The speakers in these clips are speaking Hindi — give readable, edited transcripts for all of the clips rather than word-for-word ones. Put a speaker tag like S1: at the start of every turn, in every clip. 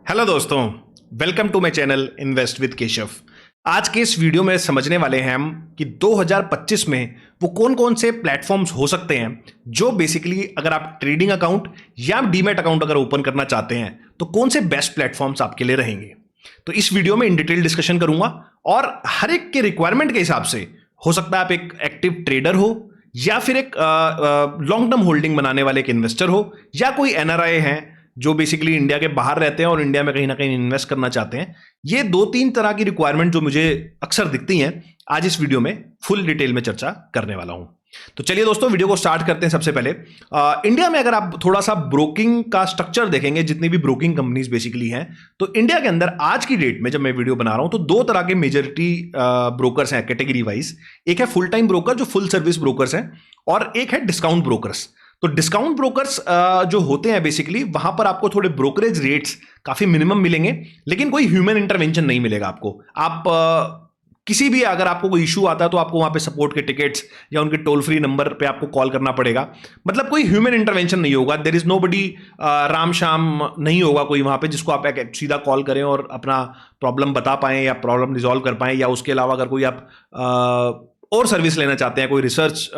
S1: हेलो दोस्तों, welcome to my channel invest with Keshav. आज के इस वीडियो में समझने वाले हैं हम कि 2025 में वो कौन कौन से प्लेटफॉर्म्स हो सकते हैं जो बेसिकली अगर आप ट्रेडिंग अकाउंट या डीमैट अकाउंट अगर ओपन करना चाहते हैं तो कौन से बेस्ट प्लेटफॉर्म्स आपके लिए रहेंगे। तो इस वीडियो में इन डिटेल डिस्कशन करूंगा और हर एक के रिक्वायरमेंट के हिसाब से हो सकता है आप एक एक्टिव ट्रेडर हो या फिर एक लॉन्ग टर्म होल्डिंग बनाने वाले एक इन्वेस्टर हो या कोई एनआरआई हैं जो बेसिकली इंडिया के बाहर रहते हैं और इंडिया में कहीं ना कहीं इन्वेस्ट करना चाहते हैं। ये दो तीन तरह की रिक्वायरमेंट जो मुझे अक्सर दिखती हैं, आज इस वीडियो में फुल डिटेल में चर्चा करने वाला हूं। तो चलिए दोस्तों, वीडियो को स्टार्ट करते हैं। सबसे पहले इंडिया में अगर आप थोड़ा सा ब्रोकिंग का स्ट्रक्चर देखेंगे, जितनी भी ब्रोकिंग कंपनीज बेसिकली हैं, तो इंडिया के अंदर आज की डेट में जब मैं वीडियो बना रहा हूं तो दो तरह के मेजॉरिटी ब्रोकर्स हैं कैटेगरी वाइज। एक है फुल टाइम ब्रोकर जो फुल सर्विस ब्रोकर्स हैं और एक है डिस्काउंट ब्रोकर्स। तो डिस्काउंट ब्रोकर्स जो होते हैं बेसिकली वहां पर आपको थोड़े ब्रोकरेज रेट्स काफी मिनिमम मिलेंगे, लेकिन कोई ह्यूमन इंटरवेंशन नहीं मिलेगा आपको। आप किसी भी अगर आपको कोई इशू आता है तो आपको वहां पे सपोर्ट के टिकट्स या उनके टोल फ्री नंबर पे आपको कॉल करना पड़ेगा। मतलब कोई ह्यूमन इंटरवेंशन नहीं होगा। देयर इज नोबडी, राम शाम नहीं होगा कोई वहां पे जिसको आप एक सीधा कॉल करें और अपना प्रॉब्लम बता पाएं या प्रॉब्लम रिजॉल्व कर पाएं। या उसके अलावा अगर कोई आप और सर्विस लेना चाहते हैं, कोई रिसर्च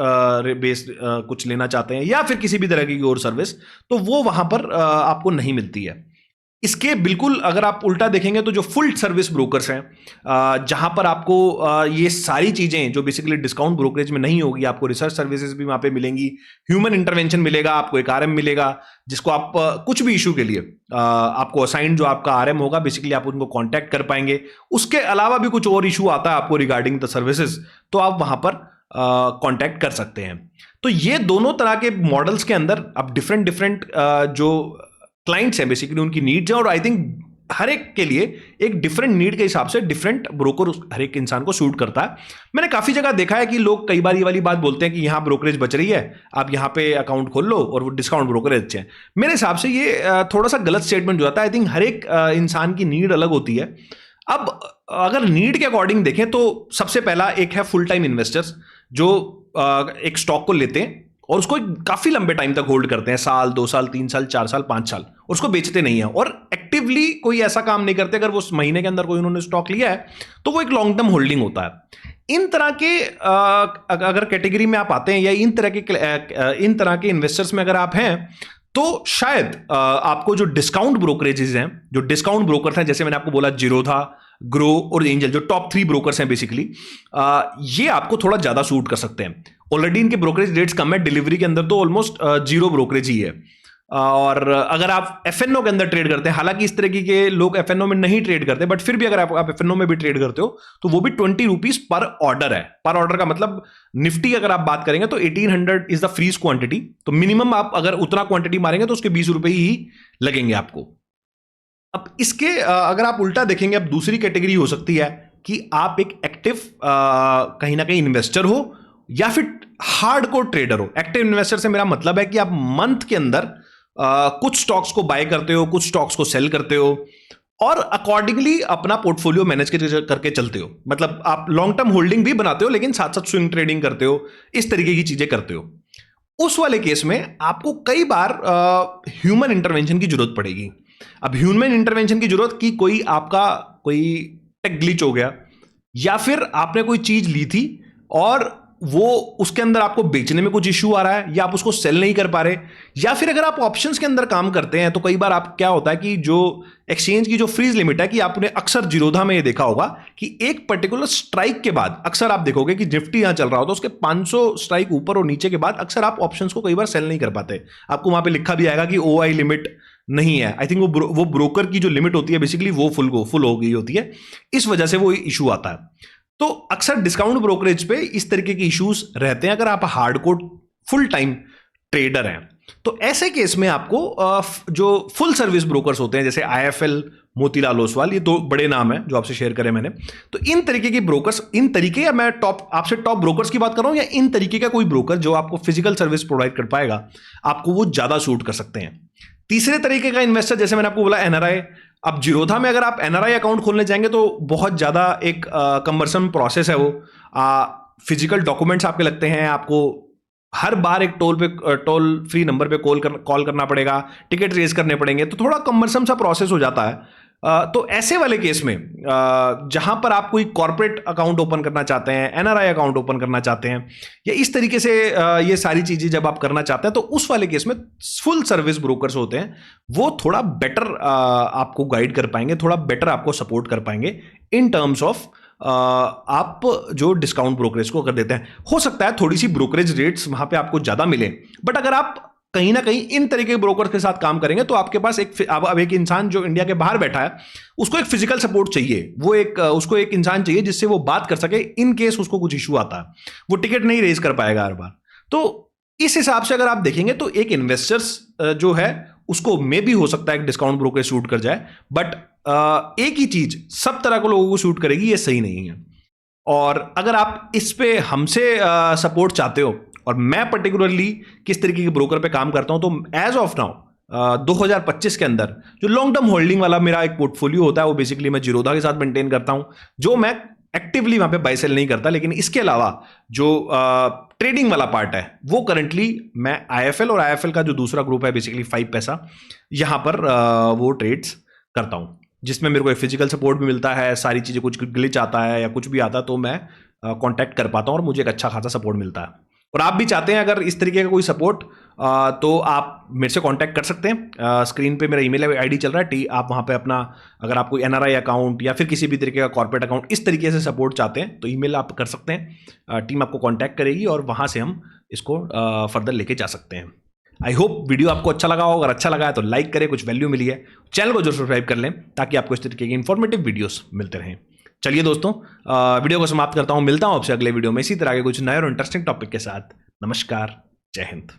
S1: बेस्ड कुछ लेना चाहते हैं या फिर किसी भी तरह की और सर्विस, तो वो वहां पर आपको नहीं मिलती है। इसके बिल्कुल अगर आप उल्टा देखेंगे तो जो फुल सर्विस ब्रोकर्स हैं, जहां पर आपको ये सारी चीजें जो बेसिकली डिस्काउंट ब्रोकरेज में नहीं होगी, आपको रिसर्च सर्विसेज भी वहां पे मिलेंगी, ह्यूमन इंटरवेंशन मिलेगा, आपको एक आरएम मिलेगा जिसको आप कुछ भी इशू के लिए आपको असाइन जो आपका आरएम होगा बेसिकली आप उनको कांटेक्ट कर पाएंगे। उसके अलावा भी कुछ और इशू आता है आपको रिगार्डिंग द सर्विसेज, तो आप वहां पर कांटेक्ट कर सकते हैं। तो ये दोनों तरह के मॉडल्स के अंदर अब डिफरेंट डिफरेंट जो क्लाइंट्स हैं बेसिकली उनकी नीड्स हैं और आई थिंक हर एक के लिए एक डिफरेंट नीड के हिसाब से डिफरेंट ब्रोकर हर एक इंसान को सूट करता है। मैंने काफी जगह देखा है कि लोग कई बार ये वाली बात बोलते हैं कि यहाँ ब्रोकरेज बच रही है, आप यहाँ पे अकाउंट खोल लो और वो डिस्काउंट ब्रोकरेज अच्छे हैं। मेरे हिसाब से ये थोड़ा सा गलत स्टेटमेंट जो आता है। आई थिंक हर एक इंसान की नीड अलग होती है। अब अगर नीड के अकॉर्डिंग देखें तो सबसे पहला एक है फुल टाइम इन्वेस्टर्स जो एक स्टॉक को लेते हैं और उसको काफी लंबे टाइम तक होल्ड करते हैं, साल, 2 साल, 3 साल, 4 साल, 5 साल, और उसको बेचते नहीं है और एक्टिवली कोई ऐसा काम नहीं करते। अगर वो महीने के अंदर कोई उन्होंने स्टॉक लिया है तो वो एक लॉन्ग टर्म होल्डिंग होता है। इन तरह के अगर कैटेगरी में आप आते हैं या इन तरह के इन्वेस्टर्स में अगर आप हैं तो शायद आपको जो डिस्काउंट ब्रोकरेजेस हैं, जो डिस्काउंट ब्रोकर हैं, जैसे मैंने आपको बोला जीरोधा, ग्रो और एंजल, जो टॉप 3 ब्रोकर्स हैं बेसिकली, ये आपको थोड़ा ज्यादा सूट कर सकते हैं। ऑलरेडी इनके ब्रोकरेज रेट्स कम है, डिलीवरी के अंदर तो ऑलमोस्ट जीरो ब्रोकरेज ही है। और अगर आप एफएनओ के अंदर ट्रेड करते हैं, हालांकि इस तरीके के लोग एफएनओ में नहीं ट्रेड करते, बट फिर भी अगर आप एफएनओ में भी ट्रेड करते हो तो वो भी 20 रुपीज पर ऑर्डर है। पर ऑर्डर का मतलब निफ्टी अगर आप बात करेंगे तो 1800 इज द फ्रीज क्वांटिटी, तो मिनिमम आप अगर उतना क्वांटिटी मारेंगे तो उसके 20 रुपए ही लगेंगे आपको। अब इसके अगर आप उल्टा देखेंगे, अब दूसरी कैटेगरी हो सकती है कि आप एक एक्टिव कहीं ना कहीं इन्वेस्टर हो या फिर हार्डकोर ट्रेडर हो। एक्टिव इन्वेस्टर से मेरा मतलब है कि आप मंथ के अंदर कुछ स्टॉक्स को बाय करते हो, कुछ स्टॉक्स को सेल करते हो और अकॉर्डिंगली अपना पोर्टफोलियो मैनेज करके चलते हो। मतलब आप लॉन्ग टर्म होल्डिंग भी बनाते हो लेकिन साथ साथ स्विंग ट्रेडिंग करते हो, इस तरीके की चीजें करते हो। उस वाले केस में आपको कई बार ह्यूमन इंटरवेंशन की जरूरत पड़ेगी। अब ह्यूमन इंटरवेंशन की जरूरत कि कोई आपका कोई टेक ग्लिच हो गया या फिर आपने कोई चीज ली थी और वो उसके अंदर आपको बेचने में कुछ इश्यू आ रहा है या आप उसको सेल नहीं कर पा रहे, या फिर अगर आप ऑप्शंस के अंदर काम करते हैं तो कई बार आप क्या होता है कि जो एक्सचेंज की जो फ्रीज लिमिट है, कि आपने अक्सर जीरोधा में ये देखा होगा कि एक पर्टिकुलर स्ट्राइक के बाद अक्सर आप देखोगे कि निफ्टी यहां चल रहा हो तो उसके 500 स्ट्राइक ऊपर और नीचे के बाद अक्सर आप ऑप्शंस को कई बार सेल नहीं कर पाते। आपको वहां पे लिखा भी आएगा कि ओआई लिमिट नहीं है। आई थिंक वो ब्रोकर की जो लिमिट होती है बेसिकली वो फुल हो गई होती है, इस वजह से वो इशू आता है। तो अक्सर डिस्काउंट ब्रोकरेज पे इस तरीके के इश्यूज रहते हैं अगर आप हार्डकोर फुल टाइम ट्रेडर हैं। तो ऐसे केस में आपको जो फुल सर्विस ब्रोकर्स होते हैं जैसे आईएफएल, मोतीलाल ओसवाल, ये 2 बड़े नाम हैं जो आपसे शेयर करें मैंने। तो इन तरीके के ब्रोकर्स, इन तरीके, या मैं आपसे टॉप ब्रोकर्स की बात कर रहा हूं या इन तरीके का कोई ब्रोकर जो आपको फिजिकल सर्विस प्रोवाइड कर पाएगा, आपको वो ज्यादा सूट कर सकते हैं। तीसरे तरीके का इन्वेस्टर जैसे मैंने आपको बोला एनआरआई। अब जीरोधा में अगर आप एनआरआई अकाउंट खोलने जाएंगे तो बहुत ज्यादा एक कम्बरसम प्रोसेस है वो। फिजिकल डॉक्यूमेंट्स आपके लगते हैं, आपको हर बार एक टोल फ्री नंबर पे कॉल करना पड़ेगा, टिकट रेज करने पड़ेंगे, तो थोड़ा कमरसम सा प्रोसेस हो जाता है। तो ऐसे वाले केस में जहां पर आप कोई कॉर्पोरेट अकाउंट ओपन करना चाहते हैं, एनआरआई अकाउंट ओपन करना चाहते हैं, या इस तरीके से ये सारी चीजें जब आप करना चाहते हैं, तो उस वाले केस में फुल सर्विस ब्रोकर्स होते हैं, वो थोड़ा बेटर आपको गाइड कर पाएंगे, थोड़ा बेटर आपको सपोर्ट कर पाएंगे इन टर्म्स ऑफ आप जो डिस्काउंट ब्रोकरेज को कर देते हैं। हो सकता है थोड़ी सी ब्रोकरेज रेट्स वहां पे आपको ज्यादा मिले, बट अगर आप कहीं ना कहीं इन तरीके के ब्रोकर के साथ काम करेंगे तो आपके पास अब एक इंसान जो इंडिया के बाहर बैठा है, उसको एक फिजिकल सपोर्ट चाहिए, उसको एक इंसान चाहिए जिससे वो बात कर सके इन केस उसको कुछ इशू आता है, वो टिकट नहीं रेज कर पाएगा हर बार। तो इस हिसाब से अगर आप देखेंगे तो एक इन्वेस्टर्स जो है उसको मे भी हो सकता है एक डिस्काउंट ब्रोकर सूट कर जाए, बट एक ही चीज सब तरह के लोगों को सूट करेगी, ये सही नहीं है। और अगर आप इस पे हमसे सपोर्ट चाहते हो, और मैं पर्टिकुलरली किस तरीके के ब्रोकर पे काम करता हूं, तो एज ऑफ नाउ 2025 के अंदर जो लॉन्ग टर्म होल्डिंग वाला मेरा एक पोर्टफोलियो होता है, वो बेसिकली मैं जीरोधा के साथ मेंटेन करता हूं, जो मैं एक्टिवली वहां पे बाय सेल नहीं करता। लेकिन इसके अलावा जो ट्रेडिंग वाला पार्ट है, वो करंटली मैं आईएफएल और आईएफएल का जो दूसरा ग्रुप है बेसिकली 5 पैसा, यहां पर वो ट्रेड्स करता हूं, जिसमें मेरे को एक फिजिकल सपोर्ट भी मिलता है। सारी चीजें, कुछ ग्लिच आता है या कुछ भी आता है तो मैं कांटेक्ट कर पाता हूं और मुझे एक अच्छा खासा सपोर्ट मिलता है। और आप भी चाहते हैं अगर इस तरीके का कोई सपोर्ट, तो आप मेरे से कांटेक्ट कर सकते हैं। स्क्रीन पे मेरा ईमेल आईडी चल रहा है, आप वहाँ पे अपना, अगर आप कोई एनआरआई अकाउंट या फिर किसी भी तरीके का कॉर्पोरेट अकाउंट इस तरीके से सपोर्ट चाहते हैं तो ईमेल आप कर सकते हैं। टीम आपको कांटेक्ट करेगी और वहाँ से हम इसको फर्दर लेके जा सकते हैं। आई होप वीडियो आपको अच्छा लगा हो। अगर अच्छा लगा है तो लाइक करें, कुछ वैल्यू मिली है चैनल को जरूर सब्सक्राइब कर लें ताकि आपको इस तरीके की इंफॉर्मेटिव वीडियोस मिलते रहें। चलिए दोस्तों, वीडियो को समाप्त करता हूं। मिलता हूं आपसे अगले वीडियो में इसी तरह के कुछ नए और इंटरेस्टिंग टॉपिक के साथ। नमस्कार, जय हिंद।